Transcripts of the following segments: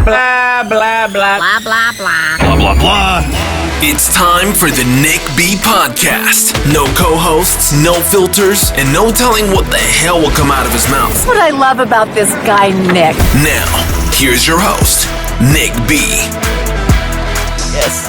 blah, blah, blah. Blah, blah, blah. Blah, blah, blah. It's time for the Nick B Podcast. No co-hosts, no filters, and no telling what the hell will come out of his mouth. What I love about this guy, Nick. Now, here's your host, Nick B. Yes.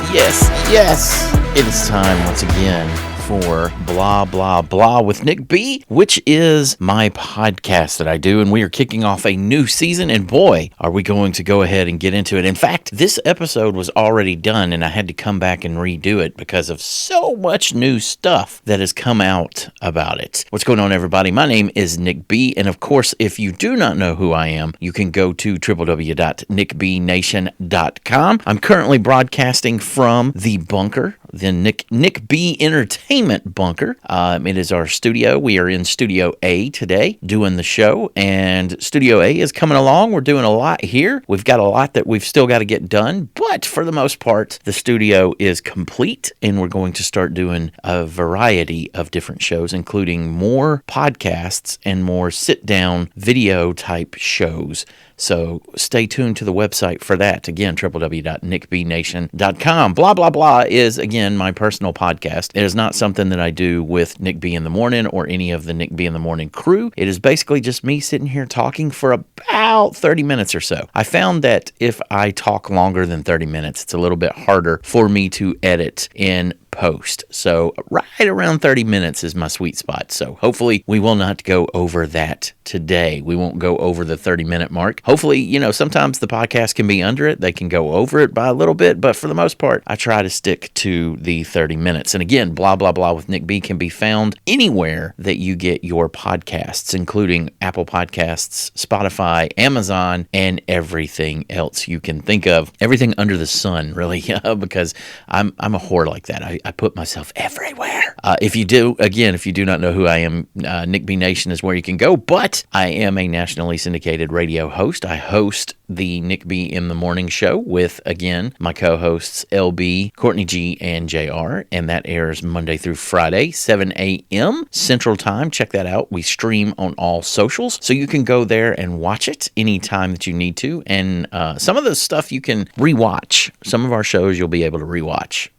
It is time once again for Blah, Blah, Blah with Nick B, which is my podcast that I do, and we are kicking off a new season, and boy, are we going to go ahead and get into it. In fact, this episode was already done, and I had to come back and redo it because of so much new stuff that has come out about it. What's going on, everybody? My name is Nick B, and of course, if you do not know who I am, you can go to www.nickbnation.com. I'm currently broadcasting from the bunker, the Nick B Entertainment bunker. It is our studio. We are in Studio A today doing the show, and Studio A is coming along. We're doing a lot here. We've got a lot that we've still got to get done, but for the most part, the studio is complete, and we're going to start doing a variety of different shows, including more podcasts and more sit-down video type shows. So stay tuned to the website for that. Again, www.nickbnation.com. Blah, blah, blah is, again, my personal podcast. It is not something that I do with Nick B in the Morning or any of the Nick B in the Morning crew. It is basically just me sitting here talking for about 30 minutes or so. I found that if I talk longer than 30 minutes, it's a little bit harder for me to edit in post. So right around 30 minutes is my sweet spot. So hopefully we will not go over that today. We won't go over the 30-minute mark. Hopefully, sometimes the podcast can be under it. They can go over it by a little bit, but for the most part, I try to stick to the 30 minutes. And again, Blah, Blah, Blah with Nick B can be found anywhere that you get your podcasts, including Apple Podcasts, Spotify, Amazon, and everything else you can think of. Everything under the sun, really, because I'm a whore like that. I put myself everywhere. If you do not know who I am, Nick B Nation is where you can go, but I am a nationally syndicated radio host. I host the Nick B in the Morning Show with, again, my co-hosts LB, Courtney G, and JR, and that airs Monday through Friday, 7 a.m. Central Time. Check that out. We stream on all socials, so you can go there and watch it anytime that you need to, and some of the stuff you can rewatch. Some of our shows you'll be able to rewatch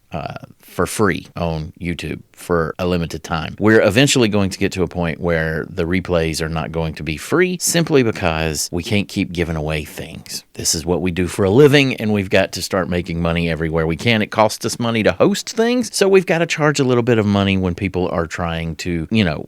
for free on YouTube for a limited time. We're eventually going to get to a point where the replays are not going to be free simply because we can't keep giving away things. This is what we do for a living, and we've got to start making money everywhere we can. It costs us money to host things, so we've got to charge a little bit of money when people are trying to,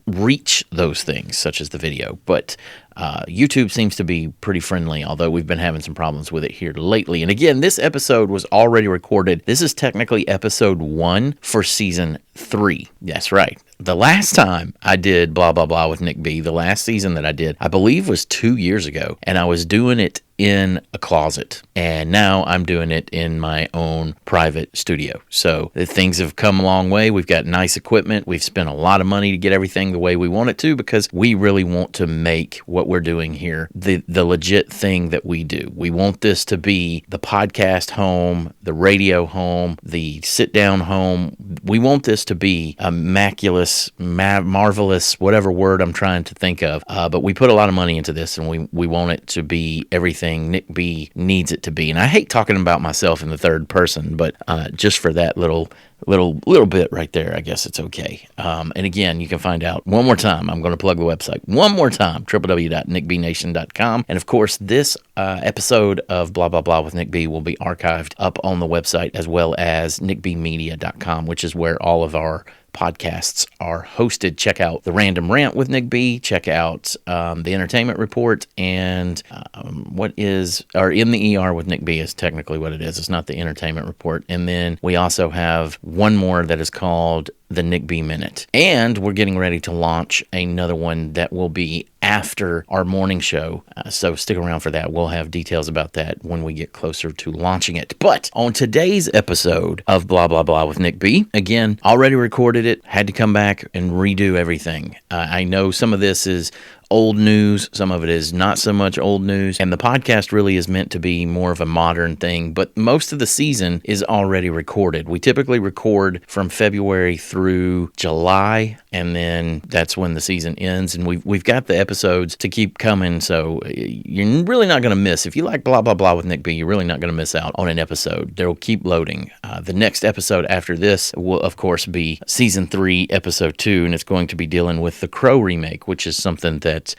reach those things, such as the video. But YouTube seems to be pretty friendly, although we've been having some problems with it here lately. And again, this episode was already recorded. This is technically episode 1 for season 3. That's right. The last time I did Blah, Blah, Blah with Nick B, the last season that I did, I believe was 2 years ago, and I was doing it in a closet, and now I'm doing it in my own private studio. So things have come a long way. We've got nice equipment. We've spent a lot of money to get everything the way we want it to, because we really want to make what we're doing here the legit thing that we do. We want this to be the podcast home, the radio home, the sit-down home. We want this to be immaculate, marvelous, whatever word I'm trying to think of. But we put a lot of money into this, and we want it to be everything Nick B needs it to be. And I hate talking about myself in the third person, but just for that little bit right there, I guess it's okay. And again, you can find out one more time. I'm going to plug the website one more time, www.nickbnation.com. And of course, this episode of Blah, Blah, Blah with Nick B will be archived up on the website, as well as nickbmedia.com, which is where all of our podcasts are hosted. Check out The Random Rant with Nick B. Check out The Entertainment Report, and In the ER with Nick B is technically what it is. It's not The Entertainment Report. And then we also have one more that is called The Nick B Minute. And we're getting ready to launch another one that will be after our morning show. So stick around for that. We'll have details about that when we get closer to launching it. But on today's episode of Blah, Blah, Blah with Nick B, again, already recorded it, had to come back and redo everything. I know some of this is old news. Some of it is not so much old news. And the podcast really is meant to be more of a modern thing. But most of the season is already recorded. We typically record from February through July, and then that's when the season ends. And we've got the episodes to keep coming. So you're really not going to miss. If you like blah, blah, blah with Nick B, you're really not going to miss out on an episode. They'll keep loading. The next episode after this will, of course, be season 3, episode 2, and it's going to be dealing with the Crow remake, which is something that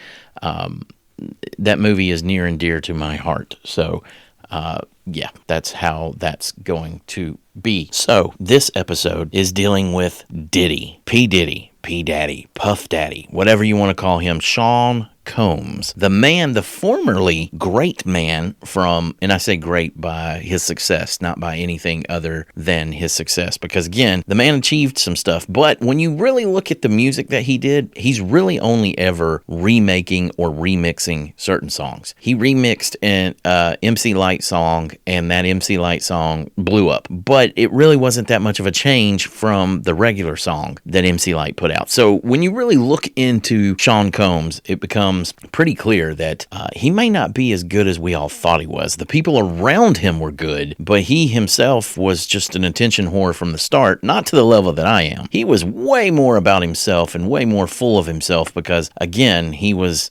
that movie is near and dear to my heart. So, yeah, that's how that's going to be. So, this episode is dealing with Diddy, P. Diddy, P. Daddy, Puff Daddy, whatever you want to call him, Sean Combs, the man, the formerly great man from, and I say great by his success, not by anything other than his success, because again, the man achieved some stuff, but when you really look at the music that he did, he's really only ever remaking or remixing certain songs. He remixed an MC Lyte song, and that MC Lyte song blew up, but it really wasn't that much of a change from the regular song that MC Lyte put out. So when you really look into Sean Combs, it becomes pretty clear that he may not be as good as we all thought he was. The people around him were good, but he himself was just an attention whore from the start, not to the level that I am. He was way more about himself and way more full of himself because, again, he was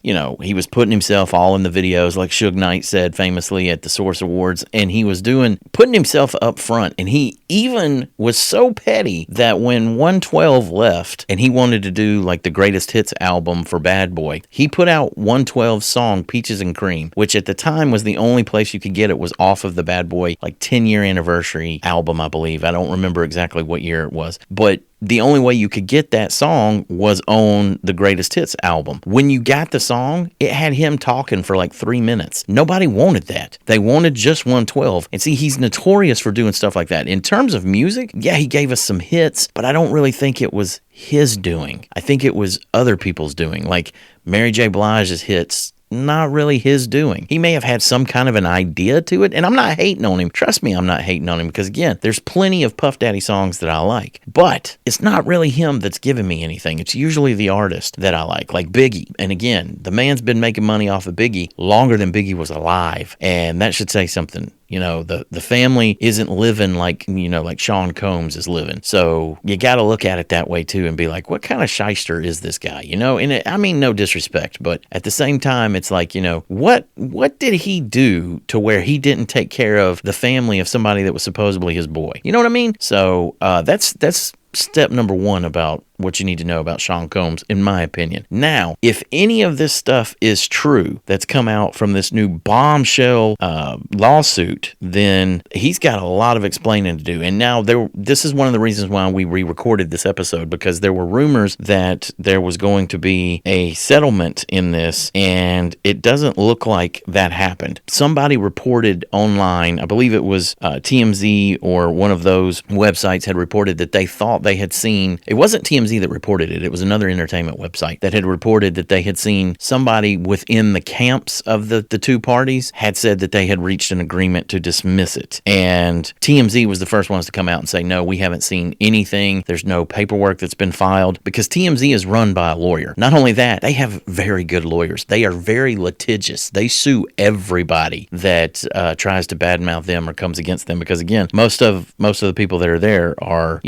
putting himself all in the videos, like Suge Knight said famously at the Source Awards, and he was putting himself up front, and he even was so petty that when 112 left and he wanted to do like the greatest hits album for Bad Boy, he put out 112's song Peaches and Cream, which at the time was the only place you could get it, was off of the Bad Boy like 10-year anniversary album, I believe. I don't remember exactly what year it was, but the only way you could get that song was on the Greatest Hits album. When you got the song, it had him talking for like 3 minutes. Nobody wanted that. They wanted just 112. And see, he's notorious for doing stuff like that. In terms of music, yeah, he gave us some hits, but I don't really think it was his doing. I think it was other people's doing. Like Mary J. Blige's hits, not really his doing. He may have had some kind of an idea to it, and I'm not hating on him. Trust me, I'm not hating on him, because again, there's plenty of Puff Daddy songs that I like, but it's not really him that's giving me anything. It's usually the artist that I like Biggie. And again, the man's been making money off of Biggie longer than Biggie was alive, and that should say something. You know, the family isn't living like Sean Combs is living. So you got to look at it that way too and be like, what kind of shyster is this guy? And I mean, no disrespect, but at the same time, it's like, what did he do to where he didn't take care of the family of somebody that was supposedly his boy? You know what I mean? So that's step number 1 about what you need to know about Sean Combs, in my opinion. Now, if any of this stuff is true that's come out from this new bombshell lawsuit, then he's got a lot of explaining to do. And now this is one of the reasons why we re-recorded this episode, because there were rumors that there was going to be a settlement in this, and it doesn't look like that happened. Somebody reported online, I believe it was TMZ or one of those websites had reported that they thought they had seen, it wasn't TMZ that reported it, it was another entertainment website that had reported that they had seen somebody within the camps of the two parties had said that they had reached an agreement to dismiss it. And TMZ was the first ones to come out and say, no, we haven't seen anything. There's no paperwork that's been filed, because TMZ is run by a lawyer. Not only that, they have very good lawyers. They are very litigious. They sue everybody that tries to badmouth them or comes against them, because again, most of the people that are there are,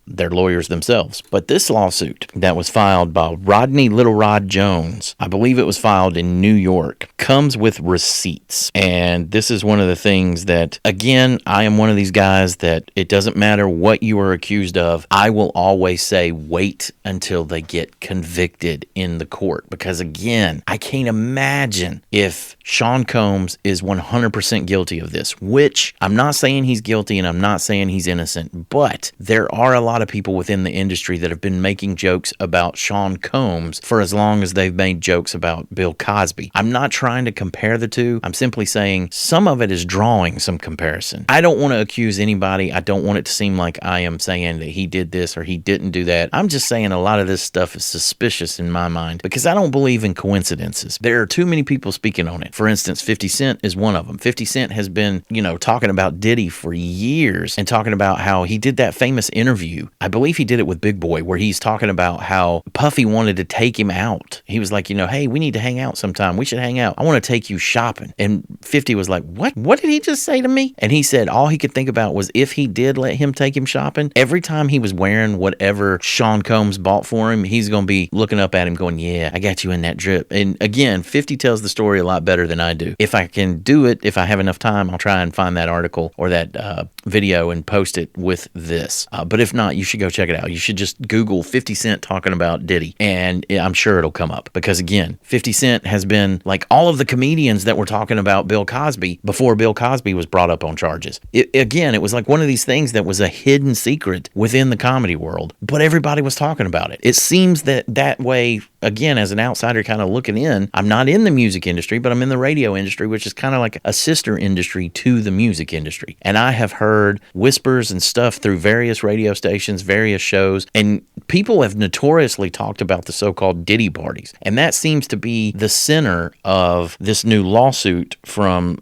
they're lawyers themselves. But this lawsuit that was filed by Rodney Little Rod Jones, I believe it was filed in New York, comes with receipts. And this is one of the things that, again, I am one of these guys that it doesn't matter what you are accused of. I will always say wait until they get convicted in the court. Because again, I can't imagine if Sean Combs is 100% guilty of this, which I'm not saying he's guilty and I'm not saying he's innocent, but there are a lot of people within the industry that have been making jokes about Sean Combs for as long as they've made jokes about Bill Cosby. I'm not trying to compare the two. I'm simply saying some of it is drawing some comparison. I don't want to accuse anybody. I don't want it to seem like I am saying that he did this or he didn't do that. I'm just saying a lot of this stuff is suspicious in my mind, because I don't believe in coincidences. There are too many people speaking on it. For instance, 50 Cent is one of them. 50 Cent has been, talking about Diddy for years and talking about how he did that famous interview interview. I believe he did it with Big Boy, where he's talking about how Puffy wanted to take him out. He was like, hey, we need to hang out sometime. We should hang out. I want to take you shopping. And 50 was like, what? What did he just say to me? And he said all he could think about was if he did let him take him shopping, every time he was wearing whatever Sean Combs bought for him, he's going to be looking up at him going, yeah, I got you in that drip. And again, 50 tells the story a lot better than I do. If I can do it, if I have enough time, I'll try and find that article or that video and post it with this. But if not, you should go check it out. You should just Google 50 Cent talking about Diddy, and I'm sure it'll come up. Because again, 50 Cent has been like all of the comedians that were talking about Bill Cosby before Bill Cosby was brought up on charges. It was like one of these things that was a hidden secret within the comedy world, but everybody was talking about it. It seems that way, again, as an outsider kind of looking in. I'm not in the music industry, but I'm in the radio industry, which is kind of like a sister industry to the music industry. And I have heard whispers and stuff through various radio stations, various shows, and people have notoriously talked about the so-called Diddy parties. And that seems to be the center of this new lawsuit from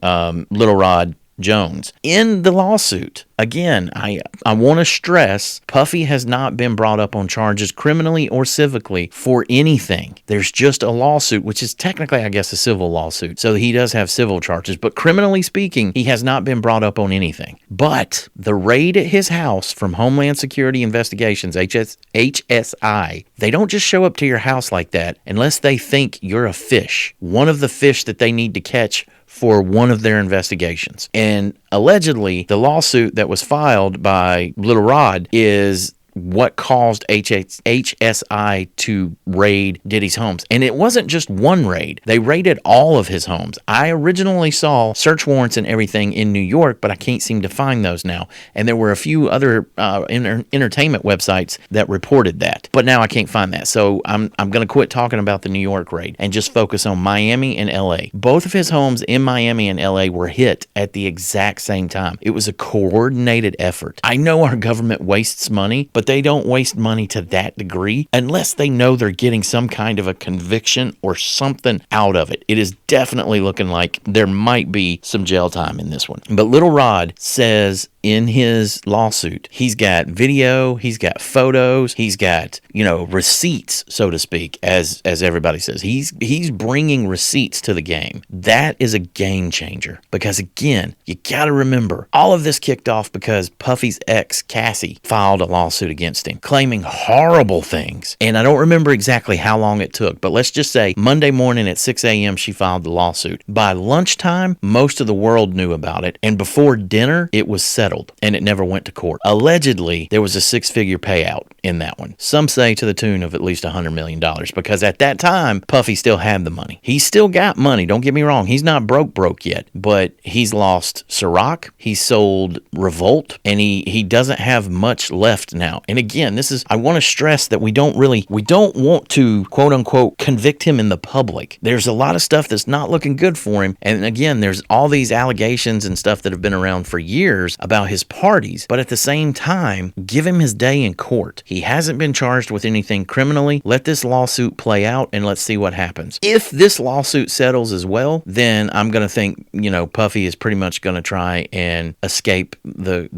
Little Rod Jones. In the lawsuit, again, I want to stress, Puffy has not been brought up on charges criminally or civically for anything. There's just a lawsuit, which is technically, I guess, a civil lawsuit. So he does have civil charges, but criminally speaking, he has not been brought up on anything. But the raid at his house from Homeland Security Investigations, HSI, they don't just show up to your house like that unless they think you're a fish, one of the fish that they need to catch for one of their investigations. And allegedly, the lawsuit that was filed by Little Rod is what caused HSI to raid Diddy's homes. And it wasn't just one raid. They raided all of his homes. I originally saw search warrants and everything in New York, but I can't seem to find those now. And there were a few other entertainment websites that reported that. But now I can't find that. So I'm going to quit talking about the New York raid and just focus on Miami and LA. Both of his homes in Miami and LA were hit at the exact same time. It was a coordinated effort. I know our government wastes money, but they don't waste money to that degree unless they know they're getting some kind of a conviction or something out of it. It is definitely looking like there might be some jail time in this one. But Little Rod says in his lawsuit, he's got video, he's got photos, he's got, receipts, so to speak, as everybody says. He's bringing receipts to the game. That is a game changer because, again, you got to remember, all of this kicked off because Puffy's ex, Cassie, filed a lawsuit against him, claiming horrible things. And I don't remember exactly how long it took, but let's just say Monday morning at 6 a.m. she filed the lawsuit. By lunchtime, most of the world knew about it, and before dinner, it was settled. And it never went to court. Allegedly, there was a six-figure payout in that one. Some say to the tune of at least $100 million because at that time, Puffy still had the money. He's still got money. Don't get me wrong. He's not broke yet, but he's lost Ciroc. He sold Revolt, and he doesn't have much left now. And again, I want to stress that we don't want to, quote unquote, convict him in the public. There's a lot of stuff that's not looking good for him. And again, there's all these allegations and stuff that have been around for years about his parties, but at the same time, give him his day in court. He hasn't been charged with anything criminally. Let this lawsuit play out and let's see what happens. If this lawsuit settles as well, then I'm going to think, Puffy is pretty much going to try and escape the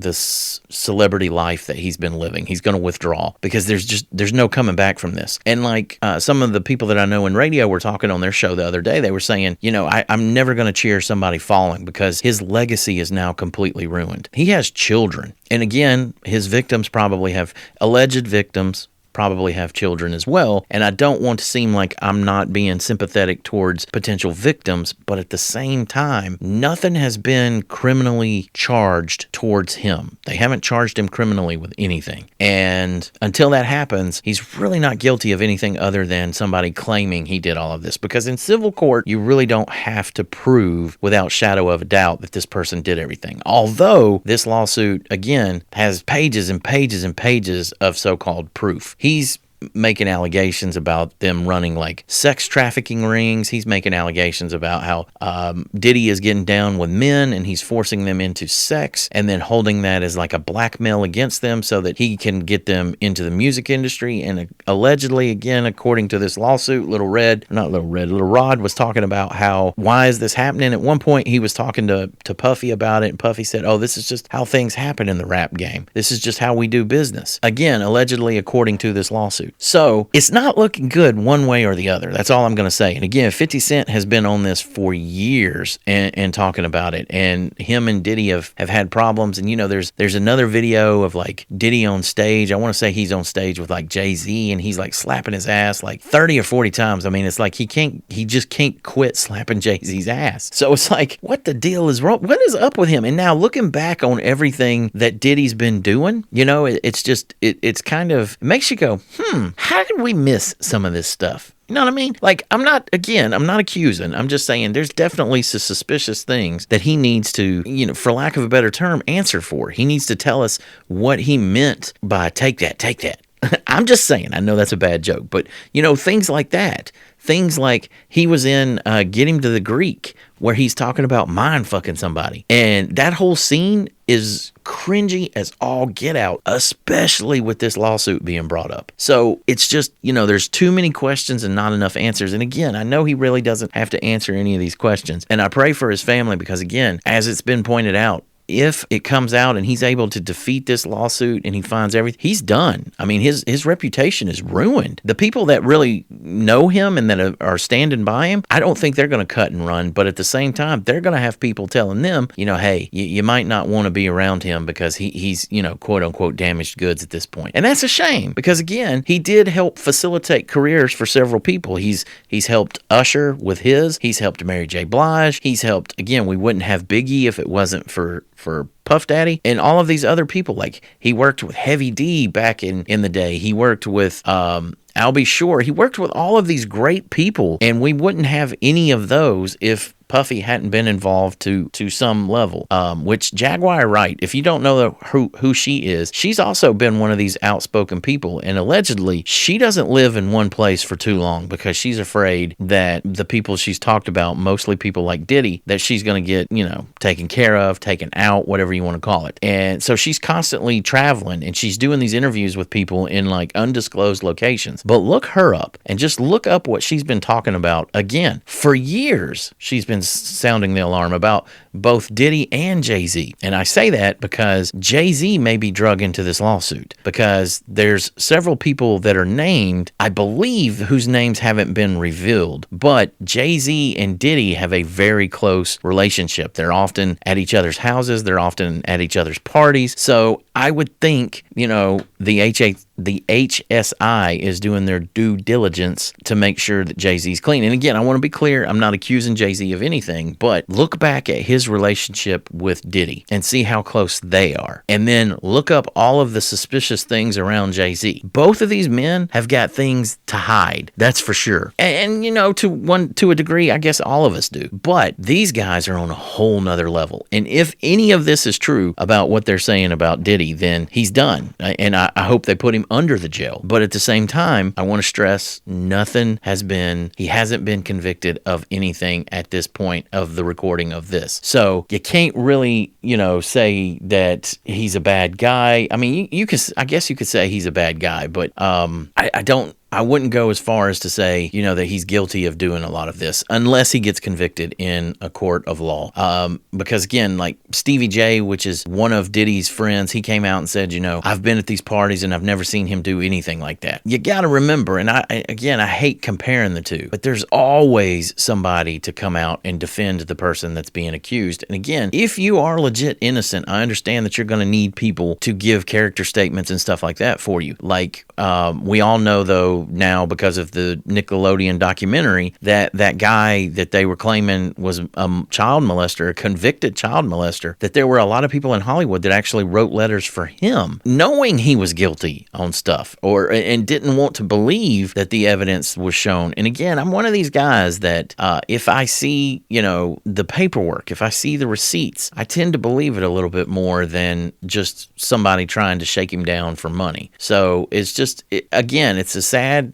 celebrity life that he's been living. He's going to withdraw because there's no coming back from this. And like some of the people that I know in radio were talking on their show the other day, they were saying, I'm never going to cheer somebody falling because his legacy is now completely ruined. He has children. And again, his victims alleged victims probably have children as well. And I don't want to seem like I'm not being sympathetic towards potential victims, but at the same time, nothing has been criminally charged towards him. They haven't charged him criminally with anything. And until that happens, he's really not guilty of anything other than somebody claiming he did all of this. Because in civil court, you really don't have to prove without shadow of a doubt that this person did everything. Although this lawsuit, again, has pages and pages and pages of so-called proof. He's making allegations about them running like sex trafficking rings. He's making allegations about how Diddy is getting down with men and he's forcing them into sex and then holding that as like a blackmail against them so that he can get them into the music industry. And allegedly, again, according to this lawsuit, Little Rod was talking about how, why is this happening? At one point, he was talking to Puffy about it, and Puffy said, oh, this is just how things happen in the rap game. This is just how we do business. Again, allegedly, according to this lawsuit. So it's not looking good one way or the other. That's all I'm going to say. And again, 50 Cent has been on this for years and talking about it. And him and Diddy have had problems. And, you know, there's another video of like Diddy on stage. I want to say he's on stage with like Jay-Z and he's like slapping his ass like 30 or 40 times. I mean, it's like he just can't quit slapping Jay-Z's ass. So it's like, what the deal is wrong? What is up with him? And now looking back on everything that Diddy's been doing, you know, it's just, it's kind of, it makes you go, how did we miss some of this stuff? You know what I mean? Like, I'm not accusing. I'm just saying there's definitely some suspicious things that he needs to, you know, for lack of a better term, answer for. He needs to tell us what he meant by take that. I'm just saying, I know that's a bad joke, but, you know, things like that. Things like he was in Get Him to the Greek, where he's talking about mind fucking somebody. And that whole scene is cringy as all get out, especially with this lawsuit being brought up. So it's just, you know, there's too many questions and not enough answers. And again, I know he really doesn't have to answer any of these questions. And I pray for his family because, again, as it's been pointed out, if it comes out and he's able to defeat this lawsuit and he finds everything, he's done. I mean, his reputation is ruined. The people that really know him and that are standing by him, I don't think they're going to cut and run. But at the same time, they're going to have people telling them, you know, hey, you might not want to be around him because he's, you know, quote unquote damaged goods at this point. And that's a shame because, again, he did help facilitate careers for several people. He's helped Usher with his. He's helped Mary J. Blige. He's helped, again, we wouldn't have Biggie if it wasn't for Puff Daddy and all of these other people. Like, he worked with Heavy D back in the day. He worked with Al B. Sure. He worked with all of these great people, and we wouldn't have any of those if Puffy hadn't been involved to some level, which Jaguar Wright, if you don't know who she is, she's also been one of these outspoken people, and allegedly she doesn't live in one place for too long because she's afraid that the people she's talked about, mostly people like Diddy, that she's going to get, you know, taken care of, taken out, whatever you want to call it. And so she's constantly traveling and she's doing these interviews with people in like undisclosed locations. But look her up and just look up what she's been talking about. Again, for years, she's been sounding the alarm about both Diddy and Jay-Z. And I say that because Jay-Z may be drug into this lawsuit because there's several people that are named, I believe, whose names haven't been revealed. But Jay-Z and Diddy have a very close relationship. They're often at each other's houses. They're often at each other's parties. So I would think, you know, the HSI is doing their due diligence to make sure that Jay-Z's clean. And again, I want to be clear, I'm not accusing Jay-Z of anything, but look back at his relationship with Diddy and see how close they are. And then look up all of the suspicious things around Jay-Z. Both of these men have got things to hide, that's for sure. And you know, to a degree, I guess all of us do. But these guys are on a whole nother level. And if any of this is true about what they're saying about Diddy, then he's done. And I hope they put him under the jail. But at the same time, I want to stress he hasn't been convicted of anything at this point of the recording of this. So you can't really, you know, say that he's a bad guy. I mean, I guess you could say he's a bad guy, but I wouldn't go as far as to say, you know, that he's guilty of doing a lot of this unless he gets convicted in a court of law. Because again, like Stevie J, which is one of Diddy's friends, he came out and said, you know, I've been at these parties and I've never seen him do anything like that. You got to remember, and I hate comparing the two, but there's always somebody to come out and defend the person that's being accused. And again, if you are legit innocent, I understand that you're going to need people to give character statements and stuff like that for you. Like, we all know, though, know, now because of the Nickelodeon documentary, that guy that they were claiming was a child molester, a convicted child molester, that there were a lot of people in Hollywood that actually wrote letters for him, knowing he was guilty on stuff, and didn't want to believe that the evidence was shown. And again, I'm one of these guys that if I see, the paperwork, if I see the receipts, I tend to believe it a little bit more than just somebody trying to shake him down for money. So it's just, again, it's a sad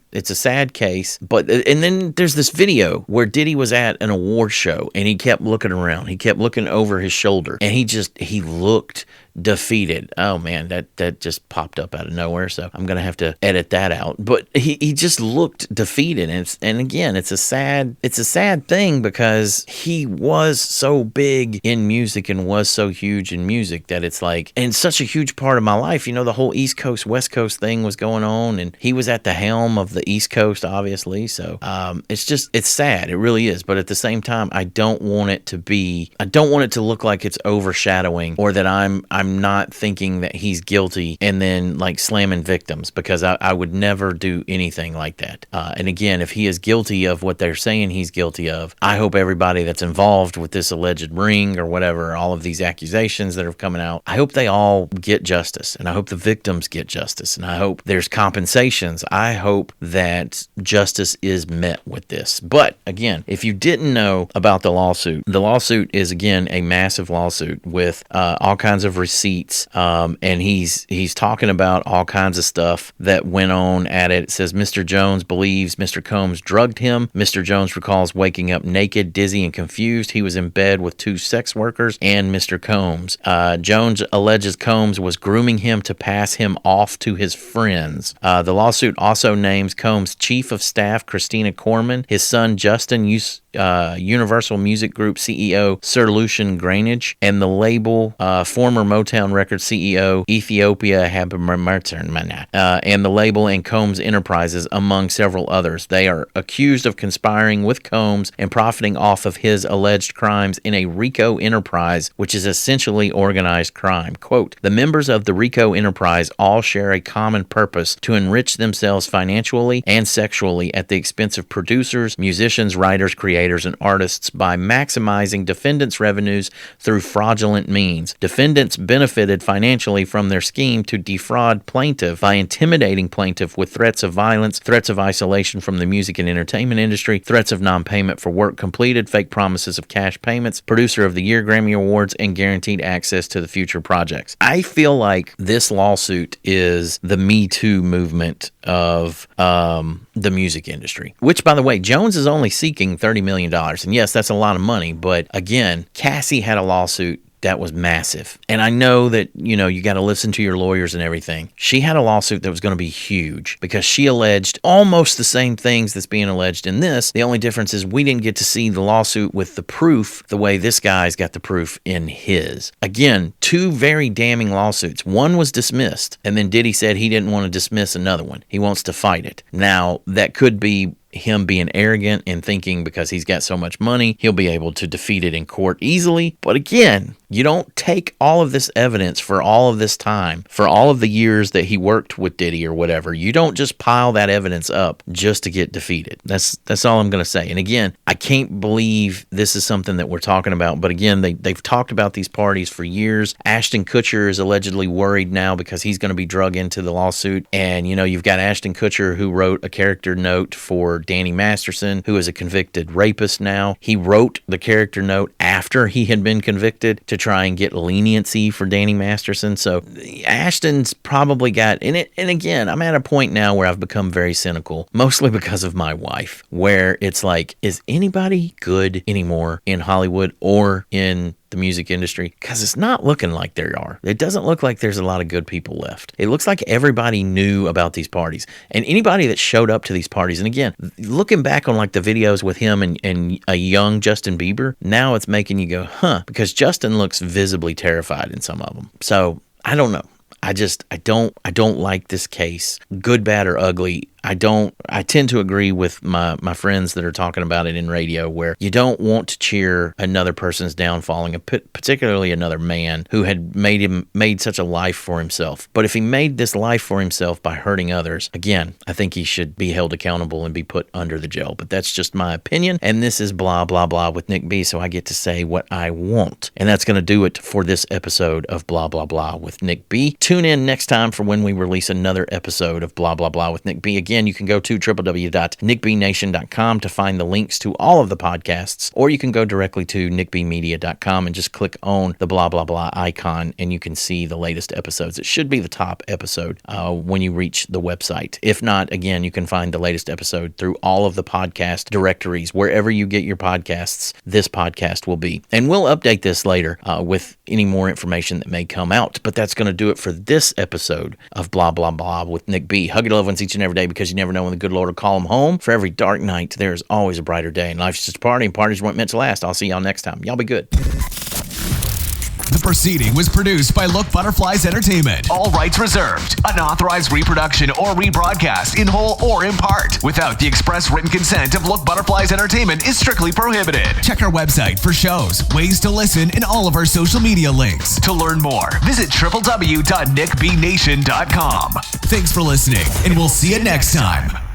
case. But and then there's this video where Diddy was at an award show and he kept looking around. He kept looking over his shoulder and he looked defeated. Oh man, that just popped up out of nowhere. So I'm gonna have to edit that out. But he just looked defeated, and again, it's a sad thing because he was so big in music and was so huge in music that it's like, and such a huge part of my life. The whole East Coast West Coast thing was going on, and he was at the helm of the East Coast, obviously. So it's sad. It really is. But at the same time, I don't want it to look like it's overshadowing, or that I'm not thinking that he's guilty and then like slamming victims, because I would never do anything like that. And again, if he is guilty of what they're saying he's guilty of, I hope everybody that's involved with this alleged ring or whatever, all of these accusations that are coming out, I hope they all get justice, and I hope the victims get justice, and I hope there's compensations. I hope that justice is met with this. But again, if you didn't know about the lawsuit is again a massive lawsuit with all kinds of receipts, and he's talking about all kinds of stuff that went on at it. It says Mr. Jones believes Mr. Combs drugged him. Mr. Jones recalls waking up naked, dizzy, and confused. He was in bed with 2 sex workers and Mr. Combs. Jones alleges Combs was grooming him to pass him off to his friends. The lawsuit also names Combs' chief of staff, Christina Corman, his son Justin, Universal Music Group CEO Sir Lucian Grainage, and the label former Motown Records CEO Ethiopia Habermerton, and the label and Combs Enterprises, among several others. They are accused of conspiring with Combs and profiting off of his alleged crimes in a RICO enterprise, which is essentially organized crime. Quote, the members of the RICO enterprise all share a common purpose: to enrich themselves financially and sexually at the expense of producers, musicians, writers, creators, and artists by maximizing defendants' revenues through fraudulent means. Defendants benefited financially from their scheme to defraud plaintiff by intimidating plaintiff with threats of violence, threats of isolation from the music and entertainment industry, threats of non-payment for work completed, fake promises of cash payments, producer of the year Grammy Awards, and guaranteed access to the future projects. I feel like this lawsuit is the Me Too movement of the music industry, which, by the way, Jones is only seeking $30 million. And yes, that's a lot of money. But again, Cassie had a lawsuit that was massive. And I know that, you got to listen to your lawyers and everything. She had a lawsuit that was going to be huge because she alleged almost the same things that's being alleged in this. The only difference is we didn't get to see the lawsuit with the proof the way this guy's got the proof in his. Again, 2 very damning lawsuits. One was dismissed, and then Diddy said he didn't want to dismiss another one. He wants to fight it. Now, that could be him being arrogant and thinking because he's got so much money, he'll be able to defeat it in court easily. But again, you don't take all of this evidence for all of this time, for all of the years that he worked with Diddy or whatever. You don't just pile that evidence up just to get defeated. That's all I'm going to say. And again, I can't believe this is something that we're talking about. But again, they've talked about these parties for years. Ashton Kutcher is allegedly worried now because he's going to be drug into the lawsuit. And, you've got Ashton Kutcher, who wrote a character note for Danny Masterson, who is a convicted rapist now. He wrote the character note after he had been convicted to try and get leniency for Danny Masterson. So Ashton's probably got in it. And again, I'm at a point now where I've become very cynical, mostly because of my wife, where it's like, is anybody good anymore in Hollywood or in the music industry? Because it's not looking like there are. It doesn't look like there's a lot of good people left. It looks like everybody knew about these parties, and anybody that showed up to these parties. And again, looking back on like the videos with him and a young Justin Bieber, now it's making you go, huh, because Justin looks visibly terrified in some of them. So I don't know. I don't like this case. Good, bad, or ugly. I tend to agree with my friends that are talking about it in radio, where you don't want to cheer another person's downfall, and particularly another man who had made such a life for himself. But if he made this life for himself by hurting others, again, I think he should be held accountable and be put under the jail. But that's just my opinion, and this is blah, blah, blah with Nick B, so I get to say what I want. And that's going to do it for this episode of Blah, Blah, Blah with Nick B. Tune in next time for when we release another episode of Blah, Blah, Blah with Nick B. Again, you can go to www.nickbnation.com to find the links to all of the podcasts, or you can go directly to nickbmedia.com and just click on the Blah, Blah, Blah icon, and you can see the latest episodes. It should be the top episode when you reach the website. If not, again, you can find the latest episode through all of the podcast directories. Wherever you get your podcasts, this podcast will be. And we'll update this later with any more information that may come out. But that's going to do it for this episode of Blah, Blah, Blah with Nick B. Hug your loved ones each and every day, because you never know when the good Lord will call them home. For every dark night, there is always a brighter day. And life's just a party, and parties weren't meant to last. I'll see y'all next time. Y'all be good. The proceeding was produced by Look Butterflies Entertainment. All rights reserved. Unauthorized reproduction or rebroadcast in whole or in part without the express written consent of Look Butterflies Entertainment is strictly prohibited. Check our website for shows, ways to listen, and all of our social media links. To learn more, visit www.nickbnation.com. Thanks for listening, and we'll see you next time.